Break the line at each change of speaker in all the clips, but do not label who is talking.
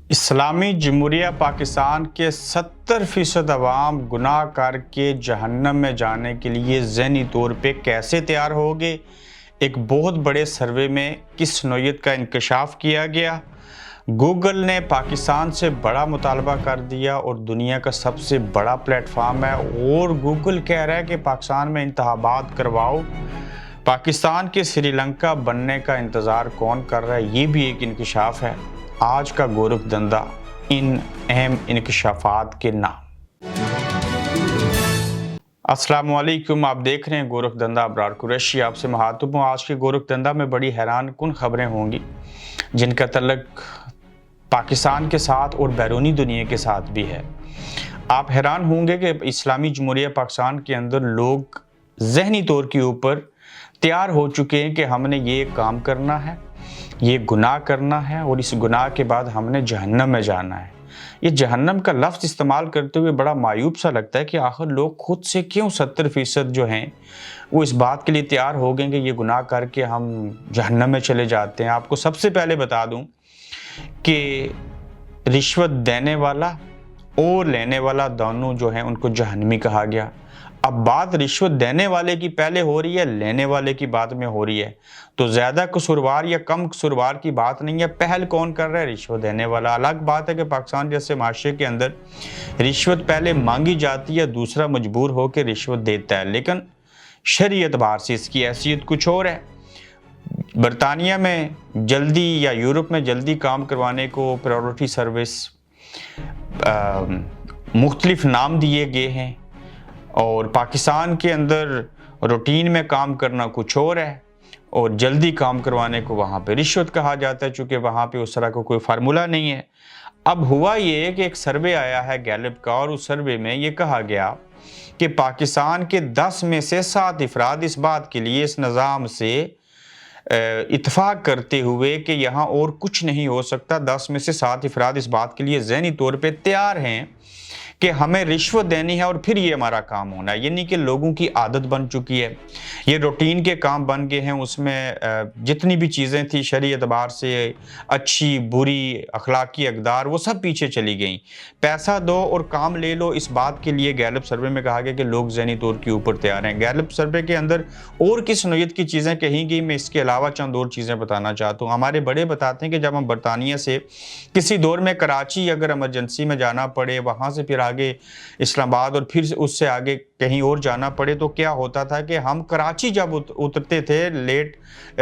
اسلامی جمہوریہ پاکستان کے 70% عوام گناہ کر کے جہنم میں جانے کے لیے ذہنی طور پہ کیسے تیار ہوگے؟ ایک بہت بڑے سروے میں کس نوعیت کا انکشاف کیا گیا؟ گوگل نے پاکستان سے بڑا مطالبہ کر دیا اور دنیا کا سب سے بڑا پلیٹ فارم ہے، اور گوگل کہہ رہا ہے کہ پاکستان میں انتخابات کرواؤ۔ پاکستان کے سری لنکا بننے کا انتظار کون کر رہا ہے؟ یہ بھی ایک انکشاف ہے۔ آج کا گورکھ دھندا ان اہم انکشافات کے نام۔ السلام علیکم، آپ دیکھ رہے ہیں گورکھ دھندا، ابرار قریشی آپ سے مخاطب ہوں۔ آج کے گورکھ دھندا میں بڑی حیران کن خبریں ہوں گی جن کا تعلق پاکستان کے ساتھ اور بیرونی دنیا کے ساتھ بھی ہے۔ آپ حیران ہوں گے کہ اسلامی جمہوریہ پاکستان کے اندر لوگ ذہنی طور کے اوپر تیار ہو چکے ہیں کہ ہم نے یہ کام کرنا ہے، یہ گناہ کرنا ہے، اور اس گناہ کے بعد ہم نے جہنم میں جانا ہے۔ یہ جہنم کا لفظ استعمال کرتے ہوئے بڑا معیوب سا لگتا ہے کہ آخر لوگ خود سے کیوں 70% جو ہیں وہ اس بات کے لیے تیار ہو گئے کہ یہ گناہ کر کے ہم جہنم میں چلے جاتے ہیں۔ آپ کو سب سے پہلے بتا دوں کہ رشوت دینے والا اور لینے والا دونوں جو ہیں ان کو جہنمی کہا گیا۔ اب بات رشوت دینے والے کی پہلے ہو رہی ہے، لینے والے کی بات میں ہو رہی ہے، تو زیادہ قصوروار یا کم قصوروار کی بات نہیں ہے۔ پہل کون کر رہا ہے؟ رشوت دینے والا۔ الگ بات ہے کہ پاکستان جیسے معاشرے کے اندر رشوت پہلے مانگی جاتی ہے، دوسرا مجبور ہو کے رشوت دیتا ہے، لیکن شرعی اعتبار سے اس کی حیثیت کچھ اور ہے۔ برطانیہ میں جلدی یا یورپ میں جلدی کام کروانے کو پرائیورٹی سروس مختلف نام دیے گئے ہیں، اور پاکستان کے اندر روٹین میں کام کرنا کچھ اور ہے، اور جلدی کام کروانے کو وہاں پہ رشوت کہا جاتا ہے، چونکہ وہاں پہ اس طرح کا کوئی فارمولہ نہیں ہے۔ اب ہوا یہ کہ ایک سروے آیا ہے گیلپ کا، اور اس سروے میں یہ کہا گیا کہ پاکستان کے 10 میں سے 7 افراد اس بات کے لیے اس نظام سے اتفاق کرتے ہوئے کہ یہاں اور کچھ نہیں ہو سکتا، 10 میں سے 7 افراد اس بات کے لیے ذہنی طور پہ تیار ہیں کہ ہمیں رشوت دینی ہے اور پھر یہ ہمارا کام ہونا ہے۔ یعنی کہ لوگوں کی عادت بن چکی ہے، یہ روٹین کے کام بن گئے ہیں۔ اس میں جتنی بھی چیزیں تھیں شرعی اعتبار سے اچھی بری اخلاقی اقدار، وہ سب پیچھے چلی گئیں۔ پیسہ دو اور کام لے لو، اس بات کے لیے گیلپ سروے میں کہا گیا کہ لوگ ذہنی طور کے اوپر تیار ہیں۔ گیلپ سروے کے اندر اور کس نوعیت کی چیزیں کہیں گی، میں اس کے علاوہ چند اور چیزیں بتانا چاہتا ہوں۔ ہمارے بڑے بتاتے ہیں کہ جب ہم برطانیہ سے کسی دور میں کراچی اگر ایمرجنسی میں جانا پڑے، وہاں سے پھر آگے اسلام آباد اور پھر اس سے آگے کہیں اور جانا پڑے، تو کیا ہوتا تھا کہ ہم کراچی جب اترتے تھے لیٹ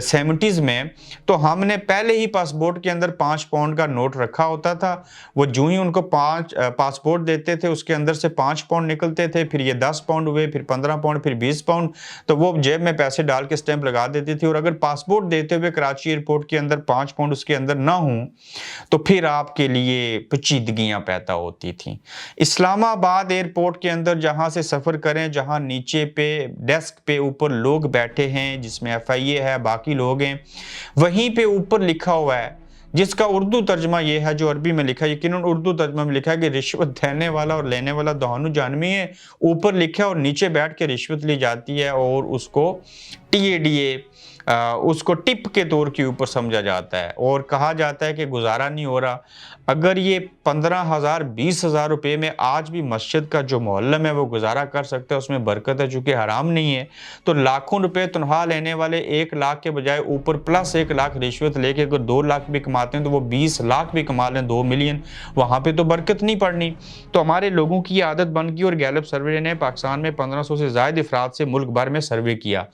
70s میں، تو ہم نے پہلے ہی پاسپورٹ کے اندر 5 پاؤنڈ کا نوٹ رکھا ہوتا تھا۔ وہ جو ہی ان کو پاسپورٹ دیتے تھے اس کے اندر سے 5 پاؤنڈ نکلتے تھے، پھر یہ 10 پاؤنڈ ہوئے، پھر 15 پاؤنڈ، پھر 20 پاؤنڈ، تو وہ جیب میں پیسے ڈال کے سٹیمپ لگا دیتی تھی۔ اور اگر پاسپورٹ دیتے ہوئے کراچی ایئرپورٹ کے اندر 5 پاؤنڈ اس کے اندر نہ ہوں تو پھر آپ کے لیے پیچیدگیاں پیدا ہوتی تھیں۔ اسلام آباد ایئرپورٹ کے اندر جہاں سے سفر کریں، جہاں نیچے پہ ڈیسک پہ اوپر لوگ بیٹھے ہیں جس میں FIA ہے، باقی لوگ ہیں، وہیں پہ اوپر لکھا ہوا ہے، جس کا اردو ترجمہ یہ ہے، جو عربی میں لکھا ہے، یقیناً اردو ترجمہ میں لکھا ہے کہ رشوت دینے والا اور لینے والا دونوں جہنمی ہے۔ اوپر لکھا ہے اور نیچے بیٹھ کے رشوت لی جاتی ہے، اور اس کو TADA اس کو ٹپ کے طور کے اوپر سمجھا جاتا ہے، اور کہا جاتا ہے کہ گزارا نہیں ہو رہا۔ اگر یہ 15,000 20,000 روپے میں آج بھی مسجد کا جو معلم ہے وہ گزارا کر سکتا ہے، اس میں برکت ہے، چونکہ حرام نہیں ہے، تو لاکھوں روپے تنخواہ لینے والے 1 لاکھ کے بجائے اوپر پلس 1 لاکھ رشوت لے کے اگر 2 لاکھ بھی کماتے ہیں تو وہ 20 لاکھ بھی کما لیں، 2 ملین، وہاں پہ تو برکت نہیں پڑنی۔ تو ہمارے لوگوں کی عادت بن گئی، اور گیلپ سروے نے پاکستان میں 1500 سے زائد افراد سے ملک بھر میں سروے کیا،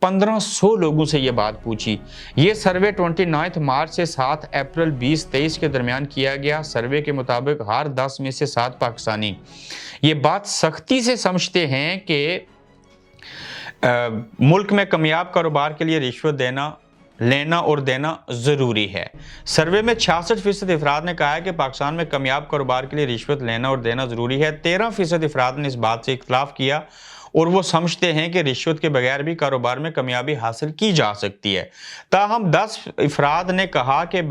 1500 لوگوں سے یہ بات پوچھی۔ یہ سروے 29 مارچ سے 7 اپریل 2023 کے درمیان کیا گیا۔ سروے کے مطابق ہر 10 میں سے 7 پاکستانی یہ بات سختی سے سمجھتے ہیں کہ ملک میں کامیاب کاروبار کے لیے رشوت لینا اور دینا ضروری ہے۔ سروے میں 66% افراد نے کہا ہے کہ پاکستان میں کامیاب کاروبار کے لیے رشوت لینا اور دینا ضروری ہے۔ 13% افراد نے اس بات سے اختلاف کیا، اور وہ سمجھتے ہیں کہ رشوت کے بغیر بھی کاروبار میں کامیابی حاصل کی جا سکتی ہے۔ تاہم 10% افراد نے کہا کہ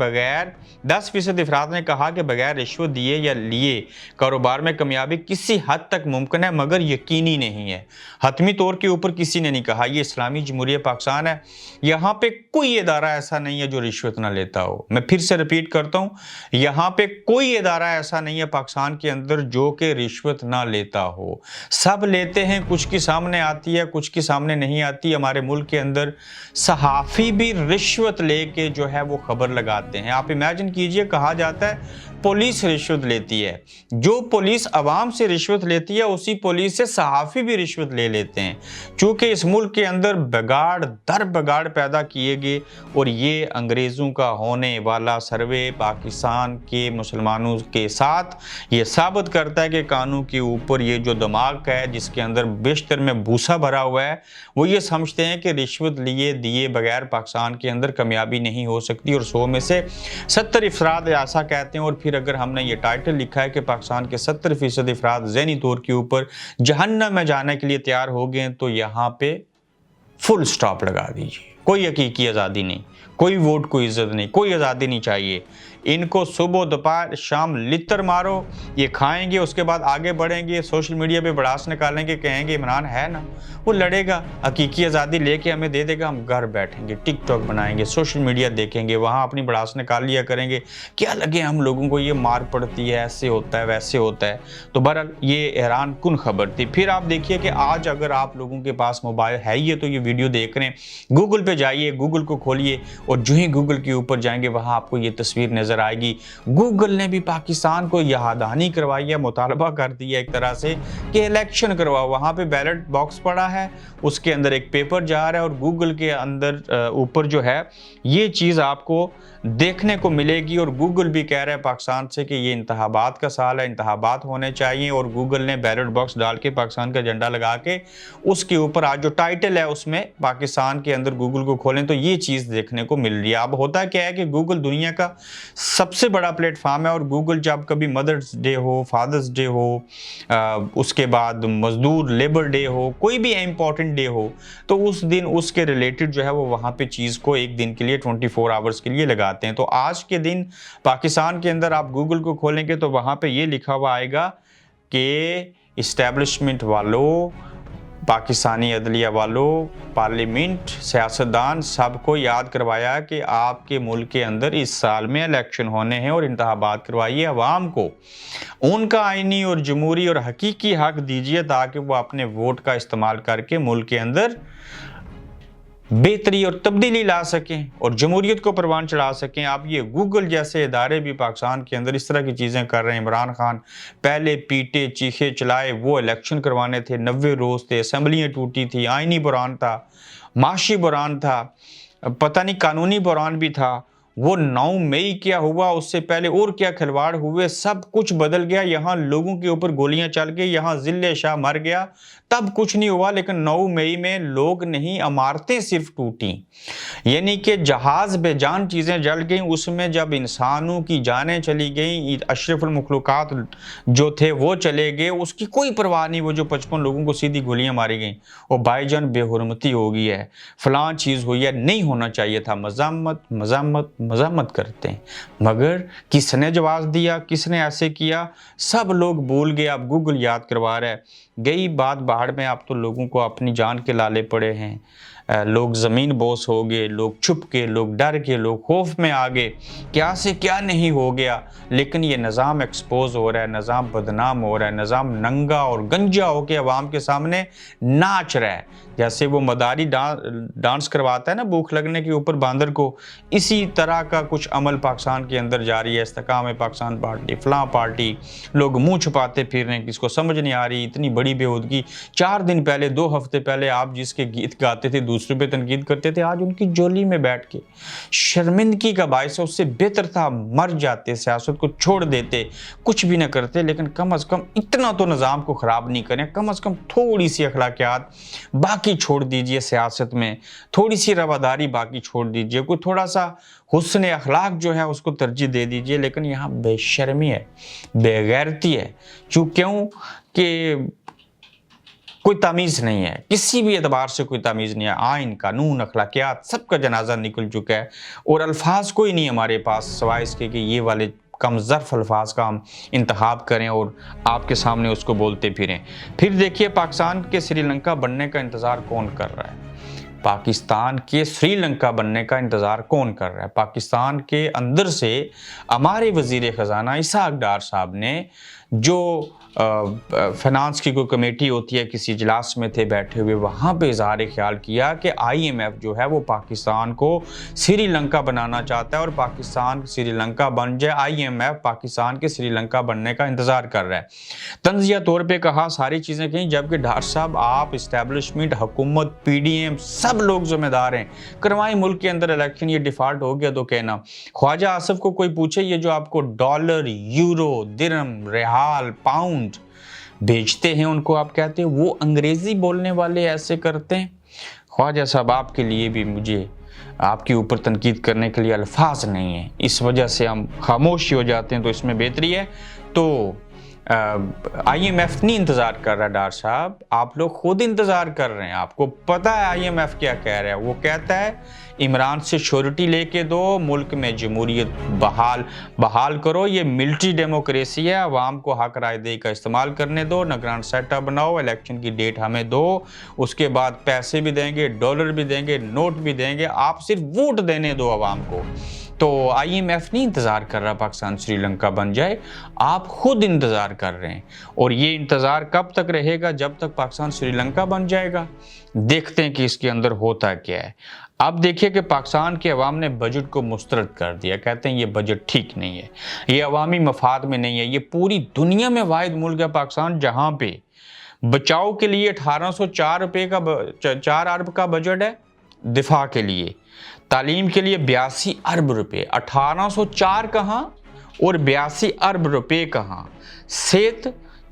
بغیر رشوت دیے یا لیے کاروبار میں کامیابی کسی حد تک ممکن ہے، مگر یقینی نہیں ہے۔ حتمی طور کے اوپر کسی نے نہیں کہا۔ یہ اسلامی جمہوریہ پاکستان ہے، یہاں پہ کوئی ادارہ ایسا نہیں ہے جو رشوت نہ لیتا ہو۔ میں پھر سے ریپیٹ کرتا ہوں، یہاں پہ کوئی ادارہ ایسا نہیں ہے پاکستان کے اندر جو کہ رشوت نہ لیتا ہو۔ سب لیتے ہیں، کچھ کی سامنے آتی ہے، کچھ کی سامنے نہیں آتی۔ ہمارے ملک کے اندر صحافی بھی رشوت لے کے جو ہے وہ خبر لگاتے ہیں۔ آپ امیجن کیجئے، کہا جاتا ہے پولیس رشوت لیتی ہے، جو پولیس عوام سے رشوت لیتی ہے اسی پولیس سے صحافی بھی رشوت لے لیتے ہیں، چونکہ اس ملک کے اندر بگاڑ در بگاڑ پیدا کیے گئے، اور یہ انگریزوں کا ہونے والا سروے پاکستان کے مسلمانوں کے ساتھ یہ ثابت کرتا ہے کہ قانون کے اوپر یہ جو دماغ ہے جس کے اندر بیشتر میں بھوسا بھرا ہوا ہے، وہ یہ سمجھتے ہیں کہ رشوت دیے بغیر پاکستان کے اندر کامیابی نہیں ہو سکتی، اور 100 میں سے 70 افراد ایسا کہتے ہیں۔ اور پھر اگر ہم نے یہ ٹائٹل لکھا ہے کہ پاکستان کے 70% افراد ذہنی طور کے اوپر جہنم میں جانے کے لیے تیار ہو گئے، تو یہاں پہ فل سٹاپ لگا دیجیے۔ کوئی حقیقی آزادی نہیں، کوئی ووٹ کو عزت نہیں، کوئی آزادی نہیں چاہیے۔ ان کو صبح دوپہر شام لتر مارو، یہ کھائیں گے، اس کے بعد آگے بڑھیں گے، سوشل میڈیا پہ بڑاس نکالیں گے، کہیں گے عمران ہے نا، وہ لڑے گا، حقیقی آزادی لے کے ہمیں دے دے گا، ہم گھر بیٹھیں گے، ٹک ٹاک بنائیں گے، سوشل میڈیا دیکھیں گے، وہاں اپنی بڑاس نکال لیا کریں گے، کیا لگے ہم لوگوں کو یہ مار پڑتی ہے، ایسے ہوتا ہے ویسے ہوتا ہے۔ تو بہرحال یہ حیران کن خبر تھی۔ پھر آپ دیکھیے کہ آج اگر آپ لوگوں کے پاس موبائل ہے ہی ہے تو یہ ویڈیو دیکھ رہے ہیں، گوگل پہ جائیے، گوگل کو کھولیے، اور جو ہی گوگل کے اوپر جائیں گے وہاں آپ کو یہ تصویر نظر آئے گی۔ گوگل نے بھی پاکستان کو یہاں کروائی ہے، مطالبہ کر دیا ایک طرح سے کہ الیکشن کرواؤ۔ وہاں پہ بیلٹ باکس پڑا ہے، اس کے اندر ایک پیپر جا رہا ہے، اور گوگل کے اندر اوپر جو ہے یہ چیز آپ کو دیکھنے کو ملے گی، اور گوگل بھی کہہ رہا ہے پاکستان سے کہ یہ انتخابات کا سال ہے، انتخابات ہونے چاہیے، اور گوگل نے بیلٹ باکس ڈال کے پاکستان کا جھنڈا لگا کے اس کے اوپر آج جو ٹائٹل ہے اس میں پاکستان کے اندر گوگل کو کھولیں تو یہ چیز دیکھنے کو مل رہی ہے۔ اب ہوتا کیا ہے کہ گوگل دنیا کا سب سے بڑا پلیٹ فارم ہے، اور گوگل جب کبھی مدرز ڈے ہو، فادرز ڈے ہو، اس کے بعد مزدور لیبر ڈے ہو، کوئی بھی امپورٹنٹ ڈے ہو، تو اس دن اس کے ریلیٹڈ جو ہے وہ وہاں پہ چیز کو ایک دن کے لیے 24 آورز کے لیے لگاتے ہیں۔ تو آج کے دن پاکستان کے اندر آپ گوگل کو کھولیں گے تو وہاں پہ یہ لکھا ہوا آئے گا کہ اسٹیبلشمنٹ والوں، پاکستانی عدلیہ والوں، پارلیمنٹ، سیاستدان، سب کو یاد کروایا کہ آپ کے ملک کے اندر اس سال میں الیکشن ہونے ہیں، اور انتخابات کروائیے، عوام کو ان کا آئینی اور جمہوری اور حقیقی حق دیجیے تاکہ وہ اپنے ووٹ کا استعمال کر کے ملک کے اندر بہتری اور تبدیلی لا سکیں اور جمہوریت کو پروان چڑھا سکیں۔ اب یہ گوگل جیسے ادارے بھی پاکستان کے اندر اس طرح کی چیزیں کر رہے ہیں۔ عمران خان پہلے پیٹے چیخے چلائے، وہ الیکشن کروانے تھے، 90 روز تھے، اسمبلیاں ٹوٹی تھی، آئینی بحران تھا، معاشی بحران تھا، پتہ نہیں قانونی بحران بھی تھا۔ وہ 9 مئی کیا ہوا، اس سے پہلے اور کیا کھلواڑ ہوئے، سب کچھ بدل گیا۔ یہاں لوگوں کے اوپر گولیاں چل گئی، یہاں ذل شاہ مر گیا، تب کچھ نہیں ہوا، لیکن 9 مئی میں لوگ نہیں، عمارتیں صرف ٹوٹیں، یعنی کہ جہاز بے جان چیزیں جل گئیں۔ اس میں جب انسانوں کی جانیں چلی گئیں، اشرف المخلوقات جو تھے وہ چلے گئے، اس کی کوئی پرواہ نہیں۔ وہ جو 55 لوگوں کو سیدھی گولیاں ماری گئیں، وہ بھائی جان بے حرمتی ہو گئی ہے، فلاں چیز ہوئی ہے، نہیں ہونا چاہیے تھا۔ مذمت کرتے ہیں، مگر کس نے جواز دیا، کس نے ایسے کیا، سب لوگ بھول گئے۔ اب گوگل یاد کروا رہا ہے، گئی بات باہر میں، اب تو لوگوں کو اپنی جان کے لالے پڑے ہیں، لوگ زمین بوس ہو گئے، لوگ چھپ کے، لوگ ڈر کے، لوگ خوف میں آ گئے، کیا سے کیا نہیں ہو گیا۔ لیکن یہ نظام ایکسپوز ہو رہا ہے، نظام بدنام ہو رہا ہے، نظام ننگا اور گنجا ہو کے عوام کے سامنے ناچ رہا ہے۔ جیسے وہ مداری ڈانس کرواتا ہے نا بھوک لگنے کے اوپر باندر کو، اسی طرح کا کچھ عمل پاکستان کے اندر جاری ہے۔ استحکام پاکستان پارٹی، فلاں پارٹی، لوگ منہ چھپاتے پھر رہے ہیں، کس کو سمجھ نہیں آ رہی، اتنی بڑی بے ہودگی۔ 4 دن پہلے، 2 ہفتے پہلے آپ جس کے گیت گاتے تھے، دوسرے پہ تنقید کرتے تھے، آج ان کی جولی میں بیٹھ کے شرمندگی کا باعث ہے۔ اس سے بہتر تھا مر جاتے، سیاست کو چھوڑ دیتے، کچھ بھی نہ کرتے، لیکن کم از کم اتنا تو نظام کو خراب نہیں کریں، کم از کم تھوڑی سی اخلاقیات باقی چھوڑ دیجئے، سیاست میں تھوڑی سی رواداری باقی چھوڑ دیجئے، کوئی تھوڑا سا حسن اخلاق جو ہے اس کو ترجیح دے دیجئے۔ لیکن یہاں بے شرمی ہے، بے غیرتی ہے، کیوں کہ کوئی تمیز نہیں ہے، کسی بھی اعتبار سے کوئی تمیز نہیں ہے، آئین، قانون، اخلاقیات سب کا جنازہ نکل چکا ہے، اور الفاظ کوئی نہیں ہمارے پاس سوائے اس کے کہ یہ والے کم ظرف الفاظ کا ہم انتخاب کریں اور آپ کے سامنے اس کو بولتے پھریں۔ پھر دیکھیے پاکستان کے سری لنکا بننے کا انتظار کون کر رہا ہے؟ پاکستان کے سری لنکا بننے کا انتظار کون کر رہا ہے؟ پاکستان کے اندر سے ہمارے وزیر خزانہ اسحاق ڈار صاحب نے، جو فنانس کی کوئی کمیٹی ہوتی ہے، کسی اجلاس میں تھے بیٹھے ہوئے، وہاں پہ اظہار خیال کیا کہ آئی ایم ایف جو ہے وہ پاکستان کو سری لنکا بنانا چاہتا ہے، اور پاکستان سری لنکا بن جائے، آئی ایم ایف پاکستان کے سری لنکا بننے کا انتظار کر رہا ہے۔ تنزیہ طور پہ کہا، ساری چیزیں کہیں، جبکہ ڈار صاحب آپ اسٹیبلشمنٹ، حکومت، پی ڈی ایم سب لوگ ذمہ دار ہیں، کروائیں ملک کے اندر الیکشن، یہ ڈیفالٹ ہو گیا تو کہنا۔ خواجہ آصف کو کوئی پوچھے، یہ جو آپ کو ڈالر، یورو، درہم، ریال، پاؤنڈ بھیجتے ہیں، ان کو آپ کہتے ہیں وہ انگریزی بولنے والے ایسے کرتے ہیں؟ خواجہ صاحب آپ کے لیے بھی مجھے آپ کے اوپر تنقید کرنے کے لیے الفاظ نہیں ہیں، اس وجہ سے ہم خاموش ہو جاتے ہیں، تو اس میں بہتری ہے۔ تو آئی ایم ایف نہیں انتظار کر رہا ڈار صاحب، آپ لوگ خود انتظار کر رہے ہیں۔ آپ کو پتہ ہے آئی ایم ایف کیا کہہ رہا ہے؟ وہ کہتا ہے عمران سے شورٹی لے کے دو، ملک میں جمہوریت بحال کرو، یہ ملٹری ڈیموکریسی ہے، عوام کو حق رائے دہی کا استعمال کرنے دو، نگران سیٹ اپ بناؤ، الیکشن کی ڈیٹ ہمیں دو، اس کے بعد پیسے بھی دیں گے، ڈالر بھی دیں گے، نوٹ بھی دیں گے، آپ صرف ووٹ دینے دو عوام کو۔ تو آئی ایم ایف نہیں انتظار کر رہا پاکستان سری لنکا بن جائے، آپ خود انتظار کر رہے ہیں، اور یہ انتظار کب تک رہے گا؟ جب تک پاکستان سری لنکا بن جائے گا۔ دیکھتے ہیں کہ اس کے اندر ہوتا کیا ہے۔ اب دیکھیے کہ پاکستان کے عوام نے بجٹ کو مسترد کر دیا، کہتے ہیں یہ بجٹ ٹھیک نہیں ہے، یہ عوامی مفاد میں نہیں ہے۔ یہ پوری دنیا میں واحد ملک ہے پاکستان جہاں پہ بچاؤ کے لیے 4 ارب کا بجٹ ہے، دفاع کے لیے، تعلیم کے لیے 82 ارب روپے، 1804 کہاں اور 82 ارب روپے کہاں، صحت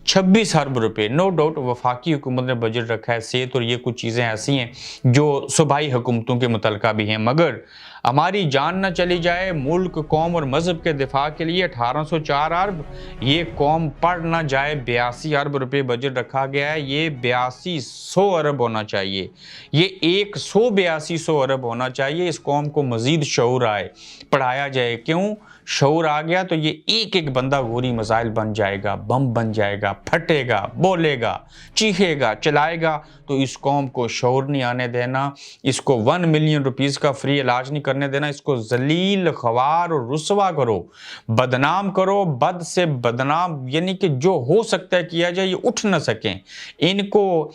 26 ارب روپے۔ نو ڈاؤٹ وفاقی حکومت نے بجٹ رکھا ہے صحت، اور یہ کچھ چیزیں ایسی ہیں جو صوبائی حکومتوں کے متعلقہ بھی ہیں، مگر ہماری جان نہ چلی جائے، ملک، قوم اور مذہب کے دفاع کے لیے 1804 ارب، یہ قوم پڑ نہ جائے، 82 ارب روپے بجٹ رکھا گیا ہے، یہ 8200 ارب ہونا چاہیے، یہ 182 ارب ہونا چاہیے۔ اس قوم کو مزید شعور آئے، پڑھایا جائے، کیوں؟ شعور آ گیا تو یہ ایک ایک بندہ گوری میزائل بن جائے گا، بم بن جائے گا، پھٹے گا، بولے گا، چیخے گا، چلائے گا۔ تو اس قوم کو شعور نہیں آنے دینا، اس کو 1 ملین روپیز کا فری علاج نہیں کرنے دینا، اس کو ذلیل، خوار اور رسوا کرو، بدنام کرو، بد سے بدنام، یعنی کہ جو ہو سکتا ہے کیا جائے، یہ اٹھ نہ سکیں، ان کو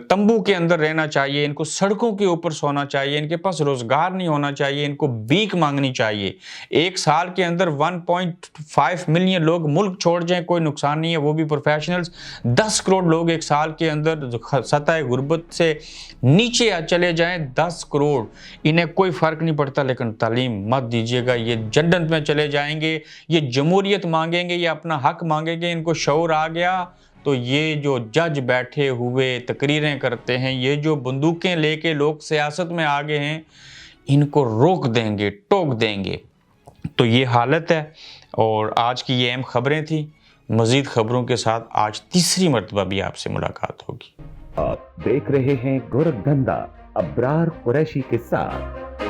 تمبو کے اندر رہنا چاہیے، ان کو سڑکوں کے اوپر سونا چاہیے، ان کے پاس روزگار نہیں ہونا چاہیے، ان کو بھیک مانگنی چاہیے۔ ایک سال کے اندر 1.5 ملین لوگ ملک چھوڑ جائیں، کوئی نقصان نہیں ہے، وہ بھی پروفیشنلز۔ 10 کروڑ لوگ ایک سال کے اندر سطح غربت سے نیچے چلے جائیں، 10 کروڑ، انہیں کوئی فرق نہیں پڑتا، لیکن تعلیم مت دیجیے گا، یہ جنت میں چلے جائیں گے، یہ جمہوریت مانگیں گے، یہ اپنا حق مانگیں گے۔ ان کو شعور آ گیا تو یہ جو جج بیٹھے ہوئے تقریریں کرتے ہیں، یہ جو بندوقیں لے کے لوگ سیاست میں آگے ہیں، ان کو روک دیں گے، ٹوک دیں گے۔ تو یہ حالت ہے، اور آج کی یہ اہم خبریں تھیں۔ مزید خبروں کے ساتھ آج تیسری مرتبہ بھی آپ سے ملاقات ہوگی۔
آپ دیکھ رہے ہیں گورکھ دھندا ابرار قریشی کے ساتھ۔